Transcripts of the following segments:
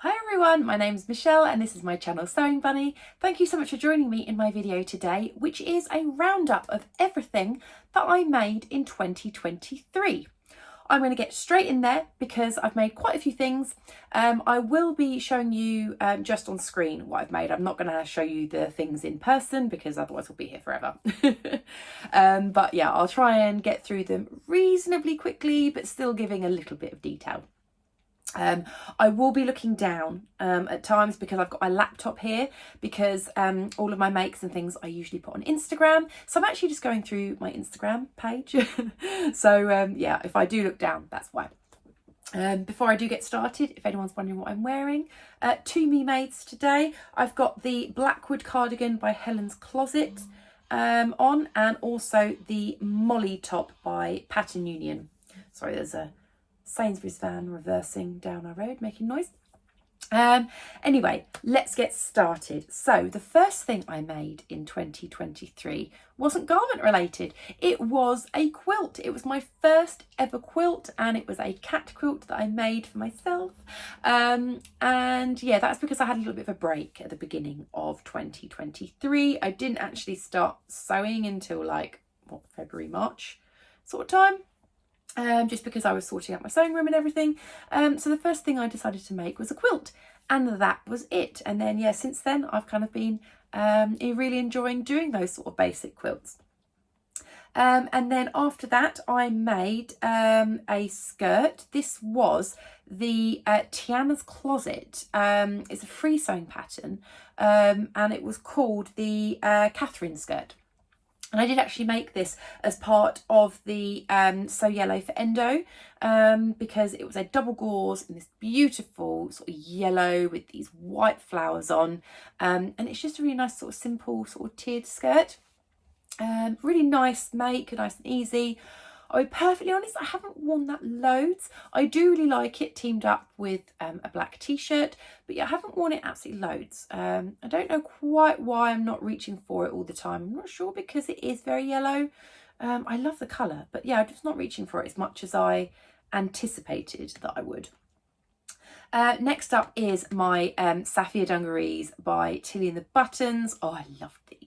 Hi everyone, my name's Michelle and this is my channel Sewing Bunny. Thank you so much for joining me in my video today, which is a roundup of everything that I made in 2023. I'm going to get straight in there because I've made quite a few things. I will be showing you just on screen what I've made. I'm not going to show you the things in person because otherwise we'll be here forever. But yeah, I'll try and get through them reasonably quickly, but still giving a little bit of detail. I will be looking down at times because I've got my laptop here because all of my makes and things I usually put on Instagram. So I'm actually just going through my Instagram page. So yeah, if I do look down, that's why. Before I do get started, if anyone's wondering what I'm wearing, two me mades today. I've got the Blackwood cardigan by Helen's Closet on, and also the Molly top by Pattern Union. Sorry, there's a Sainsbury's van reversing down our road making noise. Anyway, let's get started. So the first thing I made in 2023 wasn't garment related. It was a quilt. It was my first ever quilt and it was a cat quilt that I made for myself. And yeah, that's because I had a little bit of a break at the beginning of 2023. I didn't actually start sewing until like February, March sort of time. Just because I was sorting out my sewing room and everything. So the first thing I decided to make was a quilt, and that was it. And then yeah, since then I've kind of been really enjoying doing those sort of basic quilts. And then after that I made a skirt. This was the Tiana's Closet. It's a free sewing pattern, and it was called the Catherine skirt. And I did actually make this as part of the Sew Yellow for Endo because it was a double gauze in this beautiful sort of yellow with these white flowers on. And it's just a really nice sort of simple sort of tiered skirt. Really nice make, nice and easy. I'll be perfectly honest, I haven't worn that loads. I do really like it teamed up with a black t-shirt, but yeah, I haven't worn it absolutely loads. I don't know quite why I'm not reaching for it all the time. I'm not sure because it is very yellow. I love the colour, but yeah, I'm just not reaching for it as much as I anticipated that I would. Next up is my Sapphire Dungarees by Tilly and the Buttons. Oh, I love these.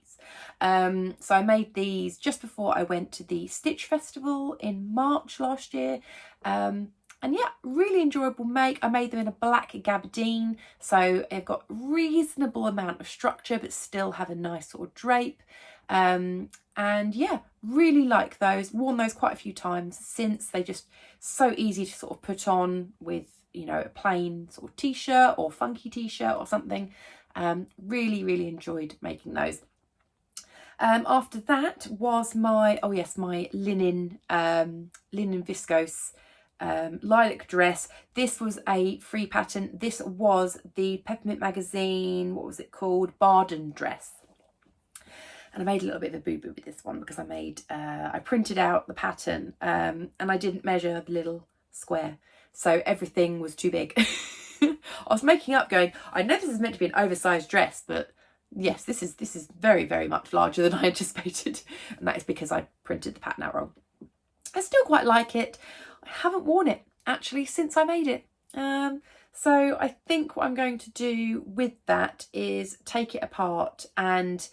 So I made these just before I went to the Stitch Festival in March last year. And yeah, really enjoyable make. I made them in a black gabardine, so they've got reasonable amount of structure but still have a nice sort of drape. And yeah, really like those. Worn those quite a few times since. They're just so easy to sort of put on with, you know, a plain sort of t-shirt or funky t-shirt or something. Really enjoyed making those. After that was my my linen viscose lilac dress. This was a free pattern. This was the Peppermint magazine, what was it called, Barden dress. And I made a little bit of a boo-boo with this one because I printed out the pattern and I didn't measure the little square, so everything was too big. I was making up going, I know this is meant to be an oversized dress, but yes, this is very much larger than I anticipated, and that is because I printed the pattern out wrong. I still quite like it. I haven't worn it actually since I made it. So I think what I'm going to do with that is take it apart and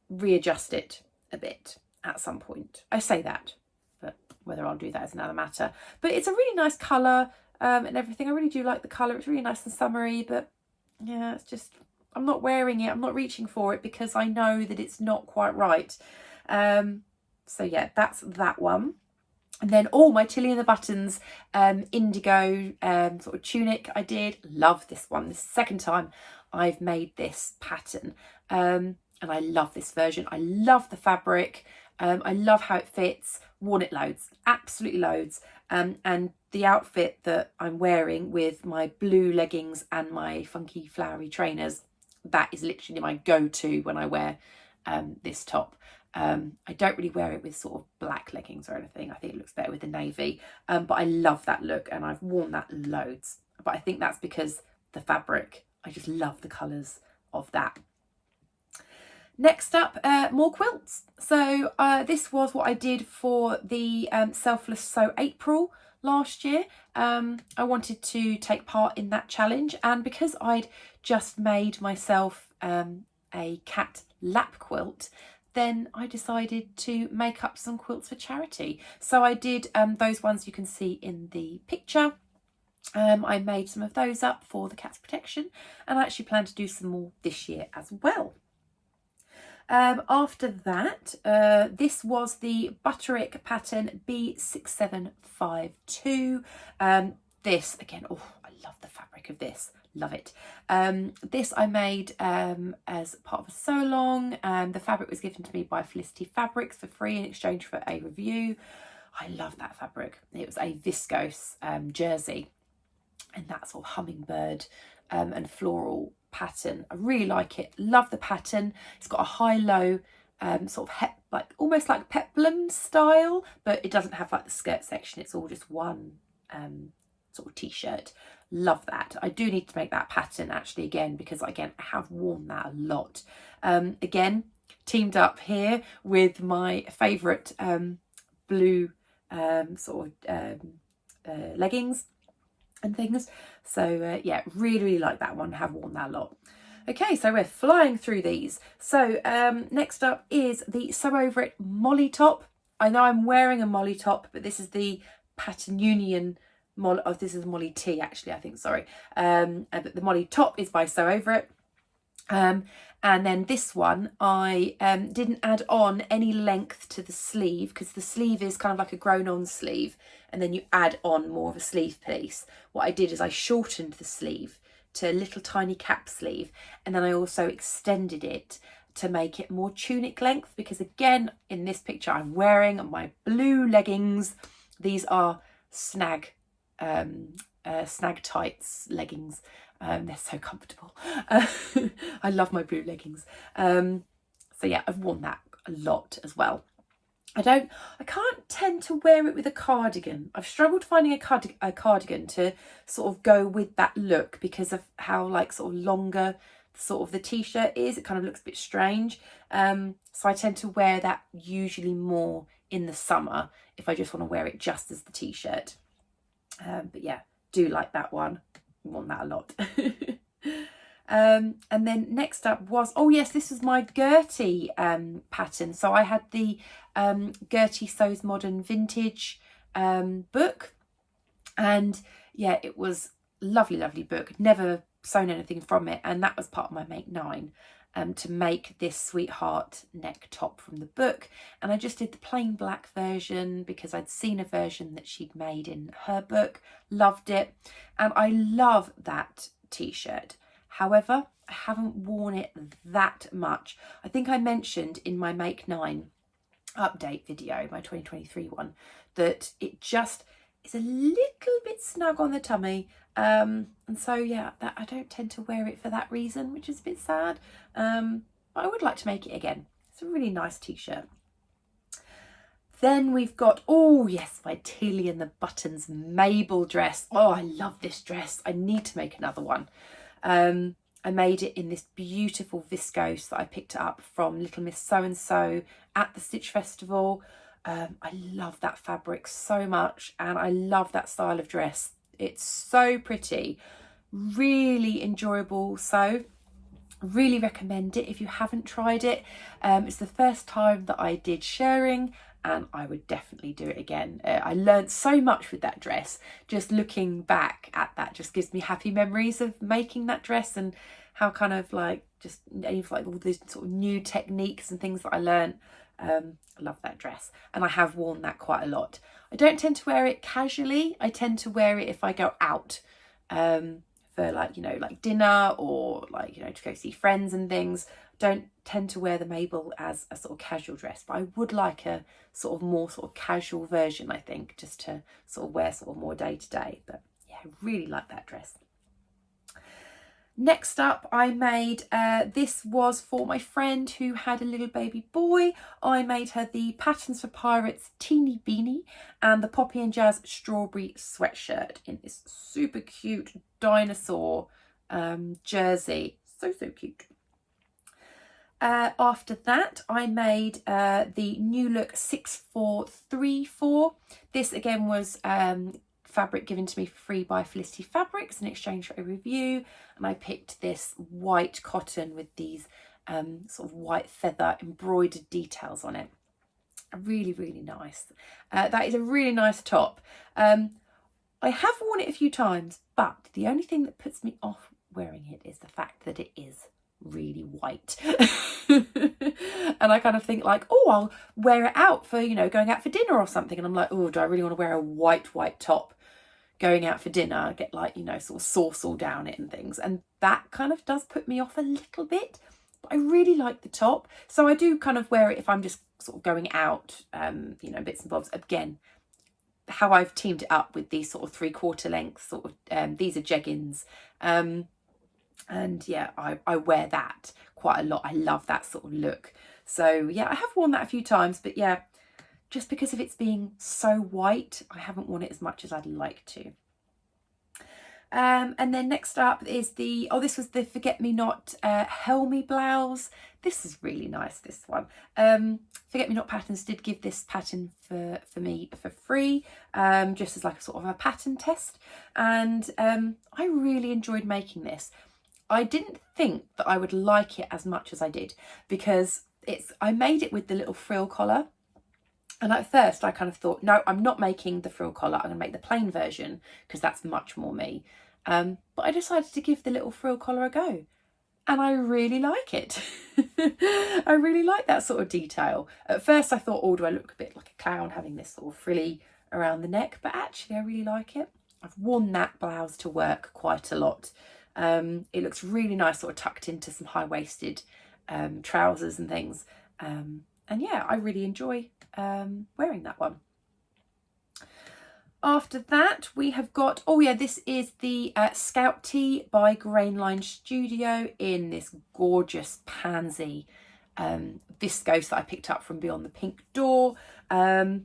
readjust it a bit at some point. I say that, but whether I'll do that is another matter. But it's a really nice colour and everything. I really do like the colour. It's really nice and summery, but yeah, it's just, I'm not wearing it. I'm not reaching for it because I know that it's not quite right. So yeah, that's that one. And then my Tilly and the Buttons indigo sort of tunic I did. Love this one. This is the second time I've made this pattern. And I love this version. I love the fabric. I love how it fits. Worn it loads, absolutely loads. And the outfit that I'm wearing with my blue leggings and my funky flowery trainers, that is literally my go-to when I wear this top. I don't really wear it with sort of black leggings or anything. I think it looks better with the navy. But I love that look and I've worn that loads. But I think that's because the fabric, I just love the colours of that. Next up, more quilts. So this was what I did for the Selfless Sew April last year. I wanted to take part in that challenge, and because I'd just made myself a cat lap quilt, then I decided to make up some quilts for charity. So I did those ones you can see in the picture. I made some of those up for the cat's protection, and I actually plan to do some more this year as well. After that, this was the Butterick pattern B6752. This again, oh, I love the fabric of this, love it. This I made as part of a sew along. The fabric was given to me by Felicity Fabrics for free in exchange for a review. I love that fabric. It was a viscose jersey, and that sort of hummingbird and floral pattern. I really like it, love the pattern. It's got a high-low sort of like almost like peplum style, but it doesn't have like the skirt section. It's all just one sort of t-shirt. Love that. I do need to make that pattern actually again, because again I have worn that a lot. Again, teamed up here with my favourite blue sort of leggings and things. So yeah, really like that one, have worn that a lot. Okay, so we're flying through these. So next up is the Sew Over It Molly top. I know I'm wearing a Molly top, but this is the Pattern Union Molly. Oh, this is Molly T actually, I think, sorry. But the Molly top is by Sew Over It. And then this one, I didn't add on any length to the sleeve, because the sleeve is kind of like a grown-on sleeve, and then you add on more of a sleeve piece. What I did is I shortened the sleeve to a little tiny cap sleeve, and then I also extended it to make it more tunic length, because again, in this picture I'm wearing my blue leggings. These are snag tights leggings. They're so comfortable. I love my blue leggings. So yeah, I've worn that a lot as well. I can't tend to wear it with a cardigan. I've struggled finding a cardigan to sort of go with that look, because of how like sort of longer sort of the t-shirt is. It kind of looks a bit strange. So I tend to wear that usually more in the summer if I just want to wear it just as the t-shirt. But yeah, do like that one. Want that a lot. And then next up was, oh yes, this was my Gertie pattern. So I had the Gertie Sews Modern Vintage book, and yeah, it was lovely book. Never sewn anything from it, and that was part of my Make 9 to make this sweetheart neck top from the book. And I just did the plain black version because I'd seen a version that she'd made in her book, loved it, and I love that t-shirt. However, I haven't worn it that much. I think I mentioned in my Make 9 update video, my 2023 one, that it just is a little bit snug on the tummy, and so yeah, that I don't tend to wear it for that reason, which is a bit sad. But I would like to make it again. It's a really nice t-shirt. Then we've got, oh yes, my Tilly and the Buttons Mabel dress. Oh, I love this dress. I need to make another one. I made it in this beautiful viscose that I picked up from Little Miss So-and-so at the Stitch Festival. I love that fabric so much, and I love that style of dress. It's so pretty, really enjoyable. So really recommend it if you haven't tried it. It's the first time that I did shirring, and I would definitely do it again. I learned so much with that dress. Just looking back at that just gives me happy memories of making that dress, and how kind of like just like all these sort of new techniques and things that I learned. I love that dress, and I have worn that quite a lot. I don't tend to wear it casually. I tend to wear it if I go out for like, you know, like dinner, or like, you know, to go see friends and things. Don't tend to wear the Mabel as a sort of casual dress, but I would like a sort of more sort of casual version, I think, just to sort of wear sort of more day to day. But yeah, I really like that dress. Next up, I made, this was for my friend who had a little baby boy. I made her the Patterns for Pirates Teeny Beanie and the Poppy and Jazz Strawberry Sweatshirt in this super cute dinosaur jersey. So cute. After that, I made the New Look 6434. This again was fabric given to me for free by Felicity Fabrics in exchange for a review, and I picked this white cotton with these sort of white feather embroidered details on it. Really, really nice. That is a really nice top. I have worn it a few times, but the only thing that puts me off wearing it is the fact that it is really white. And I kind of think like, oh, I'll wear it out for, you know, going out for dinner or something. And I'm like, oh, do I really want to wear a white top going out for dinner? Get like, you know, sort of sauce all down it and things. And that kind of does put me off a little bit. But I really like the top. So I do kind of wear it if I'm just sort of going out, you know, bits and bobs. Again, how I've teamed it up with these sort of 3/4 length sort of, these are jeggings. And yeah, I wear that quite a lot. I love that sort of look. So yeah, I have worn that a few times, but yeah, just because of its being so white, I haven't worn it as much as I'd like to. And then next up is the, oh, this was the Forget Me Not Helmy blouse. This is really nice, this one. Forget Me Not Patterns did give this pattern for me for free, just as like a sort of a pattern test. And I really enjoyed making this. I didn't think that I would like it as much as I did, because I made it with the little frill collar. And at first I kind of thought, no, I'm not making the frill collar. I'm going to make the plain version because that's much more me. But I decided to give the little frill collar a go. And I really like it. I really like that sort of detail. At first I thought, oh, do I look a bit like a clown having this sort of frilly around the neck? But actually I really like it. I've worn that blouse to work quite a lot. It looks really nice, sort of tucked into some high-waisted trousers and things. And yeah, I really enjoy wearing that one. After that, we have got, oh yeah, this is the Scout Tee by Grainline Studio in this gorgeous pansy viscose that I picked up from Beyond the Pink Door. I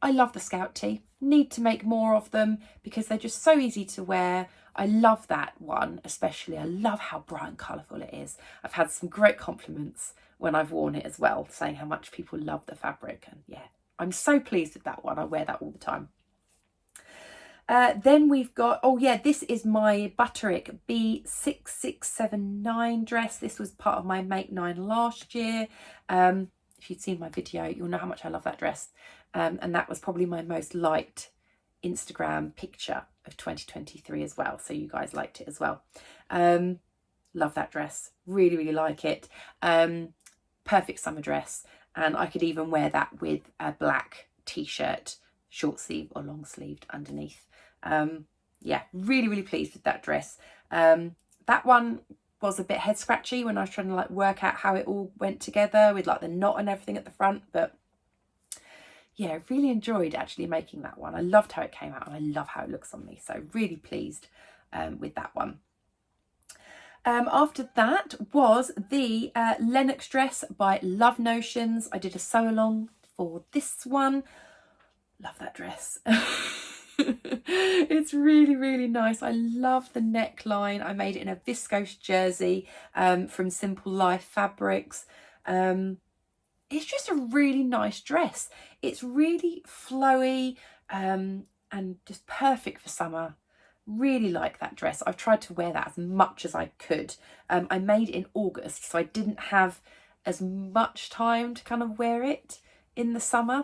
love the Scout Tee. Need to make more of them because they're just so easy to wear. I love that one especially. I love how bright and colourful it is. I've had some great compliments when I've worn it as well, saying how much people love the fabric. And yeah, I'm so pleased with that one. I wear that all the time. Then we've got, oh yeah, this is my Butterick B6679 dress. This was part of my Make 9 last year. If you'd seen my video, you'll know how much I love that dress. And that was probably my most liked Instagram picture of 2023 as well. So you guys liked it as well. Love that dress. Really, really like it. Perfect summer dress. And I could even wear that with a black t-shirt, short sleeve or long sleeved underneath. Yeah, really, really pleased with that dress. That one was a bit head scratchy when I was trying to like work out how it all went together with like the knot and everything at the front, but yeah, really enjoyed actually making that one. I loved how it came out and I love how it looks on me, so really pleased with that one. After that was the Lennox dress by Love Notions. I did a sew along for this one. Love that dress. It's really, really nice. I love the neckline. I made it in a viscose jersey from Simple Life Fabrics. It's just a really nice dress. It's really flowy and just perfect for summer. Really like that dress. I've tried to wear that as much as I could. I made it in August, so I didn't have as much time to kind of wear it in the summer.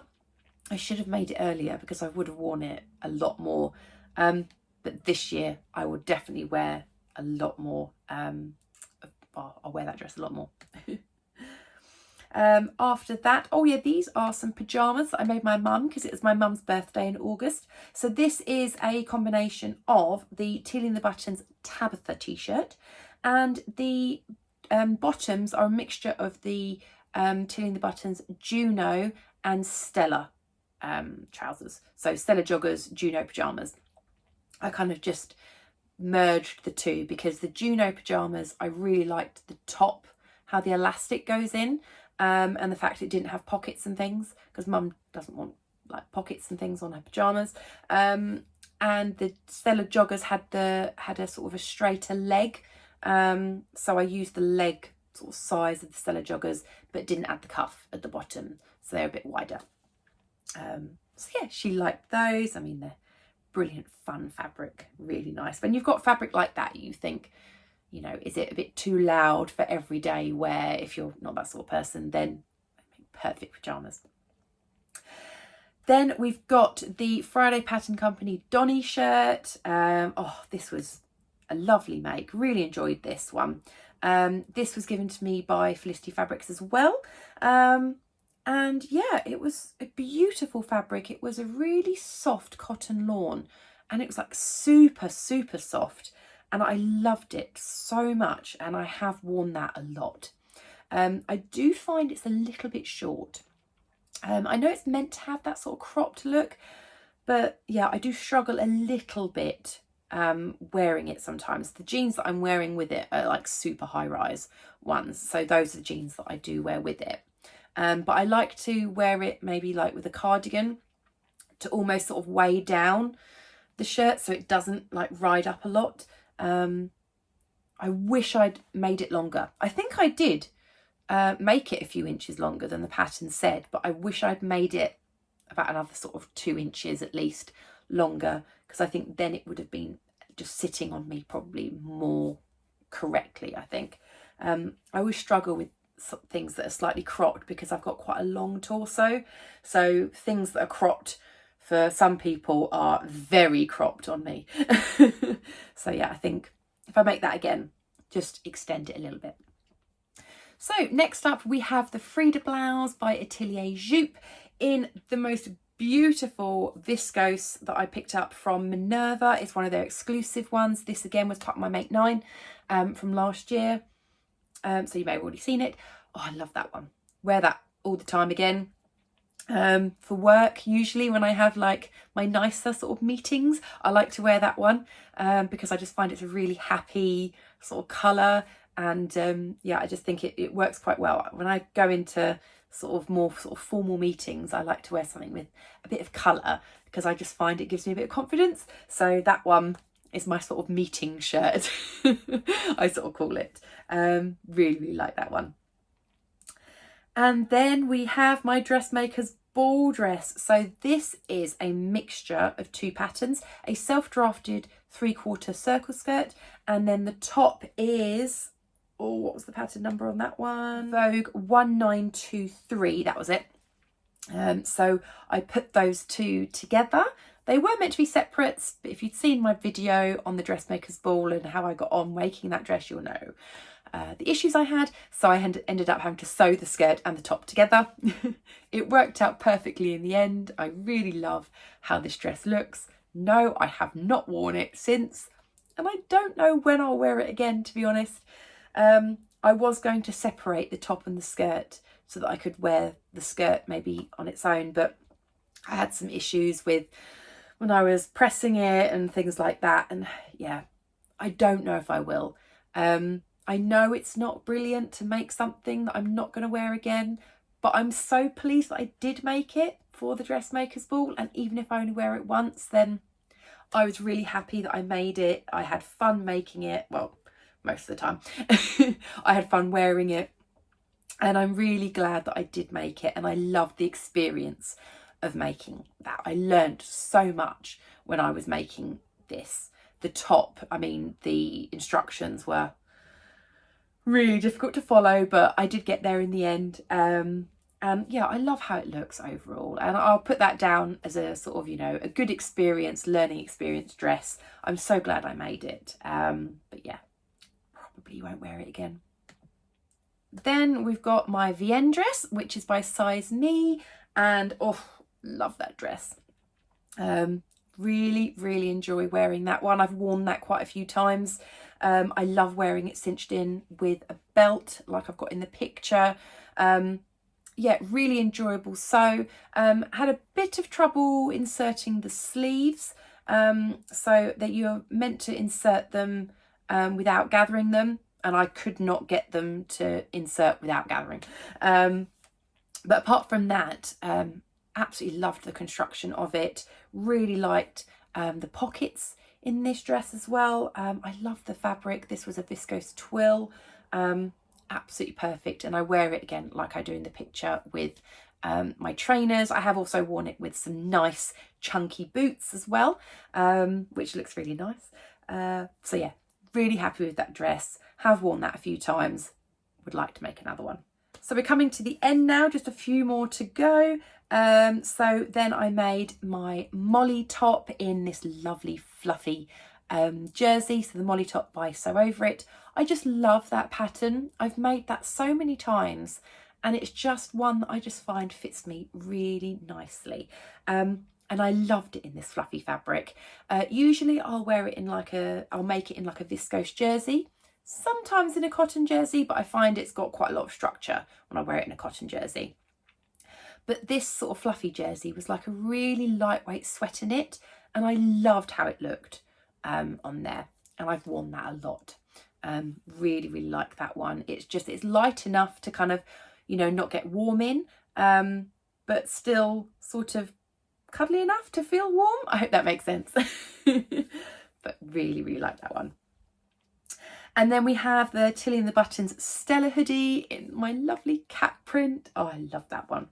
I should have made it earlier because I would have worn it a lot more. But this year I will definitely wear a lot more. I'll wear that dress a lot more. After that, oh yeah, these are some pajamas that I made my mum because it was my mum's birthday in August. So this is a combination of the Tealing the Buttons Tabitha t-shirt, and the bottoms are a mixture of the Tealing the Buttons Juno and Stella trousers. So Stella joggers, Juno pajamas. I kind of just merged the two because the Juno pajamas, I really liked the top, how the elastic goes in. And the fact it didn't have pockets and things, because mum doesn't want like pockets and things on her pajamas. And the Stella joggers had a sort of a straighter leg, so I used the leg sort of size of the Stella joggers, but didn't add the cuff at the bottom, so they're a bit wider. So yeah, she liked those. I mean, they're brilliant fun fabric, really nice. When you've got fabric like that, you think, you know, is it a bit too loud for everyday wear? If you're not that sort of person, then perfect pajamas. Then we've got the Friday Pattern Company Donny shirt. Oh, this was a lovely make. Really enjoyed this one. This was given to me by Felicity Fabrics as well. And yeah, it was a beautiful fabric. It was a really soft cotton lawn, and it was like super, super soft. And I loved it so much, and I have worn that a lot. I do find it's a little bit short. I know it's meant to have that sort of cropped look, but yeah, I do struggle a little bit wearing it sometimes. The jeans that I'm wearing with it are like super high rise ones, so those are the jeans that I do wear with it. But I like to wear it maybe like with a cardigan to almost sort of weigh down the shirt so it doesn't like ride up a lot. I wish I'd made it longer. I think I did make it a few inches longer than the pattern said, but I wish I'd made it about another sort of 2 inches at least longer, because I think then it would have been just sitting on me probably more correctly, I think. I always struggle with things that are slightly cropped because I've got quite a long torso, so things that are cropped for some people are very cropped on me. So yeah, I think if I make that again, just extend it a little bit. So next up we have the Frida blouse by Atelier Jupe in the most beautiful viscose that I picked up from Minerva. It's one of their exclusive ones. This again was part of my Make 9 from last year. So you may have already seen it. Oh, I love that one. Wear that all the time again. For work, usually when I have like my nicer sort of meetings, I like to wear that one because I just find it's a really happy sort of colour. And yeah, I just think it works quite well. When I go into sort of more sort of formal meetings, I like to wear something with a bit of colour because I just find it gives me a bit of confidence. So that one is my sort of meeting shirt, I sort of call it. Really, really like that one. And then we have my Dressmaker's ball dress. So this is a mixture of two patterns, a self-drafted 3/4 circle skirt, and then the top is, oh, what was the pattern number on that one? Vogue 1923, that was it. So I put those two together. They were meant to be separates, but if you'd seen my video on the Dressmaker's ball and how I got on making that dress, you'll know the issues I had. So I ended up having to sew the skirt and the top together. It worked out perfectly in the end. I really love how this dress looks. No, I have not worn it since, and I don't know when I'll wear it again, to be honest. I was going to separate the top and the skirt so that I could wear the skirt maybe on its own, but I had some issues with when I was pressing it and things like that, and yeah, I don't know if I will. I know it's not brilliant to make something that I'm not going to wear again, but I'm so pleased that I did make it for the Dressmaker's ball, and even if I only wear it once, then I was really happy that I made it. I had fun making it, well, most of the time. I had fun wearing it, and I'm really glad that I did make it, and I loved the experience of making that. I learned so much when I was making this. The top, I mean, the instructions were really difficult to follow, but I did get there in the end. And yeah, I love how it looks overall, and I'll put that down as a sort of, you know, a good experience, learning experience dress. I'm so glad I made it. But yeah, probably won't wear it again. Then we've got my Vienne dress, which is by Size Me, and oh, love that dress. Really, really enjoy wearing that one. I've worn that quite a few times. I love wearing it cinched in with a belt like I've got in the picture. Yeah, really enjoyable sew. Had a bit of trouble inserting the sleeves, so that you're meant to insert them without gathering them, and I could not get them to insert without gathering. But apart from that, absolutely loved the construction of it. Really liked the pockets in this dress as well. I love the fabric. This was a viscose twill. Absolutely perfect, and I wear it again like I do in the picture with my trainers. I have also worn it with some nice chunky boots as well, which looks really nice. So yeah, really happy with that dress. Have worn that a few times. Would like to make another one. So we're coming to the end now, just a few more to go. So then I made my Molly top in this lovely fluffy jersey. So the Molly top by Sew Over It. I just love that pattern. I've made that so many times, and it's just one that I just find fits me really nicely. And I loved it in this fluffy fabric. Usually I'll wear it in I'll make it in like a viscose jersey, sometimes in a cotton jersey, but I find it's got quite a lot of structure when I wear it in a cotton jersey. But this sort of fluffy jersey was like a really lightweight sweater knit, and I loved how it looked on there, and I've worn that a lot. Really like that one. It's light enough to kind of, you know, not get warm in, but still sort of cuddly enough to feel warm. I hope that makes sense. But really like that one. And then we have the Tilly and the Buttons Stella hoodie in my lovely cat print. Oh, I love that one.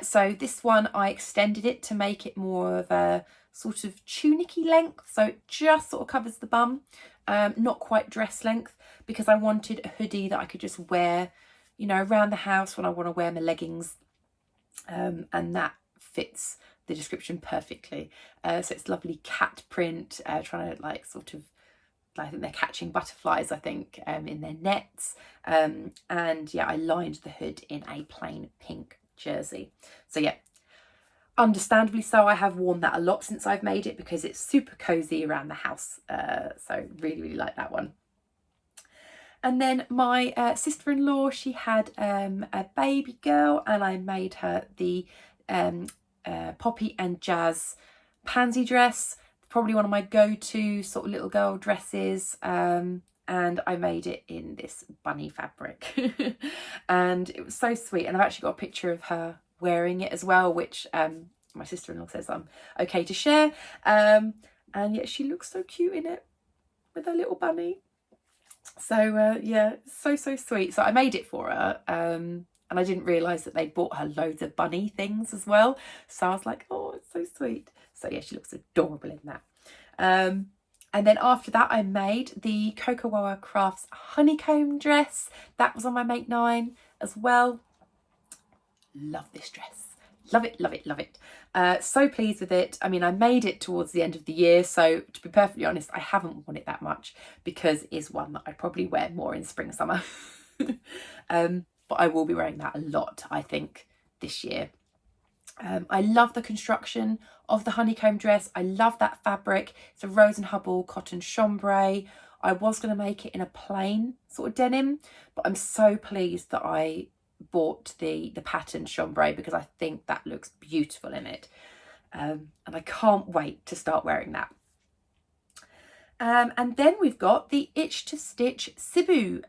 So this one, I extended it to make it more of a sort of tunic-y length. So it just sort of covers the bum, not quite dress length, because I wanted a hoodie that I could just wear, you know, around the house when I want to wear my leggings. And that fits the description perfectly. So it's lovely cat print, trying to like sort of, I think they're catching butterflies, I think, in their nets. And yeah, I lined the hood in a plain pink jersey. So yeah, understandably so, I have worn that a lot since I've made it because it's super cozy around the house. So really like that one. And then my sister-in-law, she had a baby girl, and I made her the Poppy and Jazz pansy dress. Probably one of my go-to sort of little girl dresses, and I made it in this bunny fabric. And it was so sweet, and I've actually got a picture of her wearing it as well, which my sister-in-law says I'm okay to share. And yeah, she looks so cute in it with her little bunny. So yeah, so sweet. So I made it for her, and I didn't realise that they bought her loads of bunny things as well. So I was like, oh, it's so sweet. So yeah, she looks adorable in that. And then after that, I made the Cocoa Crafts honeycomb dress. That was on my Make 9 as well. Love this dress. Love it. So pleased with it. I mean, I made it towards the end of the year, so to be perfectly honest, I haven't worn it that much because it is one that I'd probably wear more in spring, summer. But I will be wearing that a lot, I think, this year. I love the construction of the honeycomb dress. I love that fabric. It's a Rose and Hubble cotton chambray. I was going to make it in a plain sort of denim, but I'm so pleased that I bought the pattern chambray because I think that looks beautiful in it. And I can't wait to start wearing that. And then we've got the Itch to Stitch Cebu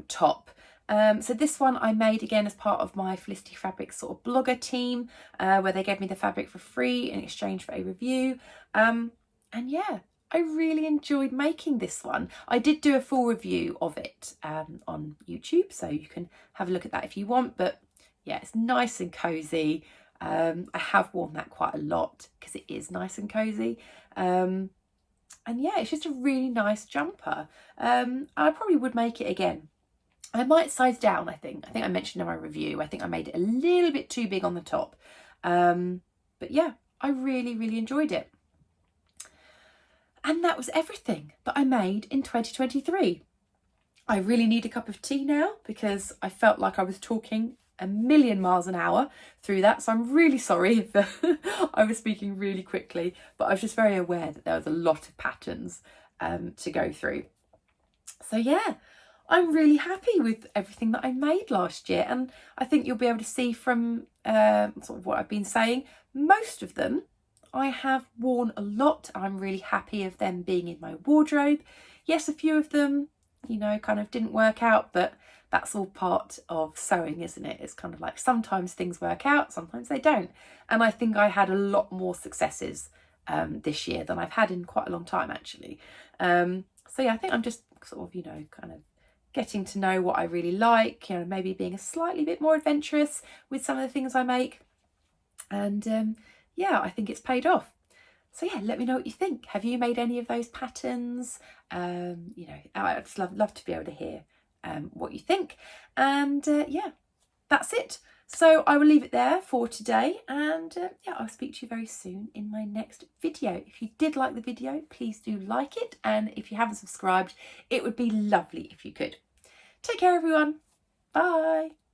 top. So this one I made again as part of my Felicity Fabrics sort of blogger team, where they gave me the fabric for free in exchange for a review. And yeah, I really enjoyed making this one. I did do a full review of it on YouTube, so you can have a look at that if you want. But yeah, it's nice and cozy. I have worn that quite a lot because it is nice and cozy. And yeah, it's just a really nice jumper. I probably would make it again. I might size down, I think. I mentioned in my review, I think I made it a little bit too big on the top. But yeah, I really enjoyed it. And that was everything that I made in 2023. I really need a cup of tea now because I felt like I was talking a million miles an hour through that. So I'm really sorry if I was speaking really quickly, but I was just very aware that there was a lot of patterns to go through. So yeah, I'm really happy with everything that I made last year. And I think you'll be able to see from sort of what I've been saying, most of them I have worn a lot. I'm really happy of them being in my wardrobe. Yes, a few of them, you know, kind of didn't work out, but that's all part of sewing, isn't it? It's kind of like sometimes things work out, sometimes they don't. And I think I had a lot more successes this year than I've had in quite a long time, actually. So yeah, I think I'm just sort of, you know, kind of getting to know what I really like, you know, maybe being a slightly bit more adventurous with some of the things I make. And yeah, I think it's paid off. So yeah, let me know what you think. Have you made any of those patterns? You know, I'd just love to be able to hear what you think. And yeah, that's it. So I will leave it there for today, and yeah, I'll speak to you very soon in my next video. If you did like the video, please do like it, and if you haven't subscribed, it would be lovely if you could. Take care, everyone. Bye.